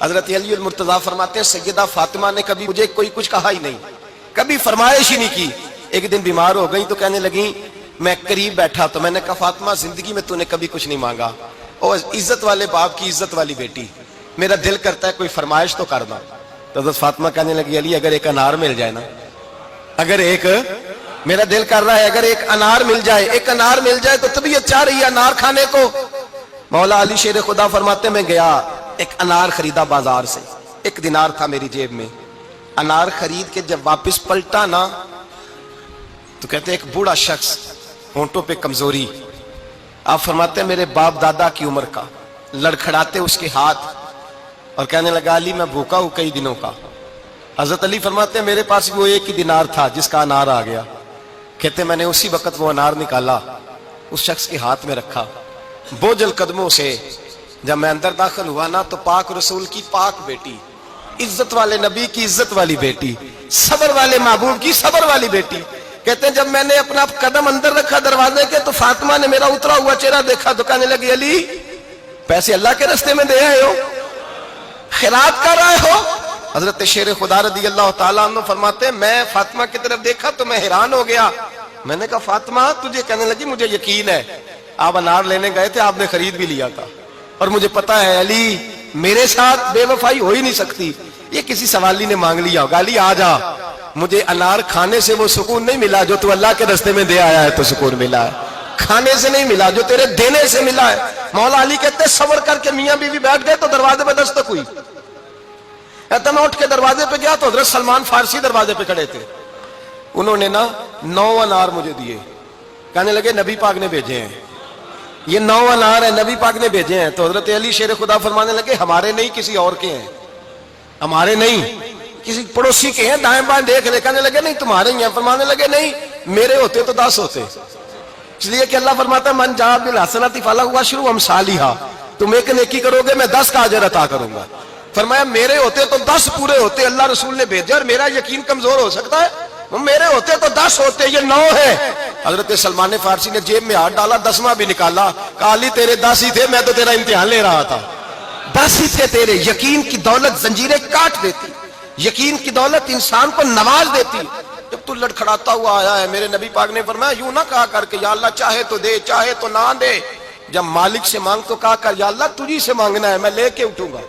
حضرت علی المرتضیٰ فرماتے ہیں سیدہ فاطمہ نے کبھی مجھے کوئی کچھ کہا ہی نہیں، کبھی فرمائش ہی نہیں کی۔ ایک دن بیمار ہو گئی تو کہنے لگیں، میں قریب بیٹھا تو میں نے کہا فاطمہ زندگی میں تو نے کبھی کچھ نہیں مانگا، اور عزت والے باپ کی عزت والی بیٹی، میرا دل کرتا ہے کوئی فرمائش تو کرنا۔ تو حضرت فاطمہ کہنے لگی علی اگر ایک انار مل جائے نا، اگر ایک، میرا دل کر رہا ہے اگر ایک انار مل جائے، ایک انار مل جائے تو طبیعت چاہ رہی ہے انار کھانے کو۔ مولا علی شیر خدا فرماتے میں گیا، ایک انار خریدا بازار سے، 1 دینار تھا میری جیب میں، انار خرید کے جب واپس پلٹا نا تو کہتے ایک بوڑھا شخص، ہونٹوں پہ کمزوری، آپ فرماتے ہیں میرے باپ دادا کی عمر کا، لڑکھڑاتے اس کے ہاتھ اور کہنے لگا علی میں بھوکا ہوں کئی دنوں کا۔ حضرت علی فرماتے ہیں میرے پاس وہ 1 ہی دینار تھا جس کا انار آ گیا، کہتے میں نے اسی وقت وہ انار نکالا، اس شخص کے ہاتھ میں رکھا، بوجھل قدموں سے جب میں اندر داخل ہوا نا تو پاک رسول کی پاک بیٹی، عزت والے نبی کی عزت والی بیٹی، صبر والے محبوب کی صبر والی بیٹی، کہتے ہیں جب میں نے اپنا قدم اندر رکھا دروازے کے تو فاطمہ نے میرا اترا ہوا چہرہ دیکھا تو کہنے لگی علی پیسے اللہ کے راستے میں دے آئے ہو، خیرات کر رہے ہو؟ حضرت شیر خدا رضی اللہ تعالیٰ عنہ فرماتے ہیں میں فاطمہ کی طرف دیکھا تو میں حیران ہو گیا، میں نے کہا فاطمہ تجھے؟ کہنے لگی مجھے یقین ہے آپ انار لینے گئے تھے، آپ نے خرید بھی لیا تھا، اور مجھے پتا ہے علی میرے ساتھ بے وفائی ہو ہی نہیں سکتی، یہ کسی سوالی نے مانگ لیا ہوگا، علی آ جا، مجھے انار کھانے سے وہ سکون نہیں ملا جو تو اللہ کے راستے میں دے آیا ہے تو سکون ملا ہے، کھانے سے نہیں ملا جو تیرے دینے سے ملا ہے۔ مولا علی کہتے ہیں صبر کر کے میاں بیوی بیٹھ گئے تو دروازے پہ دستک ہوئی، کہتا میں اٹھ کے دروازے پہ گیا تو حضرت سلمان فارسی دروازے پہ کھڑے تھے، انہوں نے نا 9 انار مجھے دیے، کہنے لگے نبی پاک نے بھیجے ہیں، یہ 9 انار ہے نبی پاک نے بھیجے ہیں۔ تو حضرت علی شیر خدا فرمانے لگے ہمارے نہیں کسی اور کے ہیں، ہمارے نہیں کسی پڑوسی کے ہیں، دائیں بائیں دیکھ لے، کہنے لگے نہیں تمہارے ہی ہیں، فرمانے لگے نہیں میرے ہوتے تو 10 ہوتے، اس لیے کہ اللہ فرماتا ہے من جاء بالحسنۃ فلہ عشر امثالھا، تم ایک نیکی کرو گے میں 10 کا اجر عطا کروں گا۔ فرمایا میرے ہوتے تو 10 پورے ہوتے، اللہ رسول نے بھیجا اور میرا یقین کمزور ہو سکتا ہے، میرے ہوتے تو 10 ہوتے، یہ 9 ہے۔ حضرت سلمان فارسی نے جیب میں ہاتھ ڈالا، 10واں بھی نکالا، کہا علی تیرے 10 ہی تھے، میں تو تیرا امتحان لے رہا تھا، 10 ہی تھے تیرے۔ یقین کی دولت زنجیریں کاٹ دیتی، یقین کی دولت انسان کو نواز دیتی۔ جب تو لڑکھڑاتا ہوا آیا ہے، میرے نبی پاک نے فرمایا یوں نہ کہا کر کہ یا اللہ چاہے تو دے چاہے تو نہ دے، جب مالک سے مانگ تو کہا کر یا اللہ تجھی سے مانگنا ہے میں لے کے اٹھوں گا۔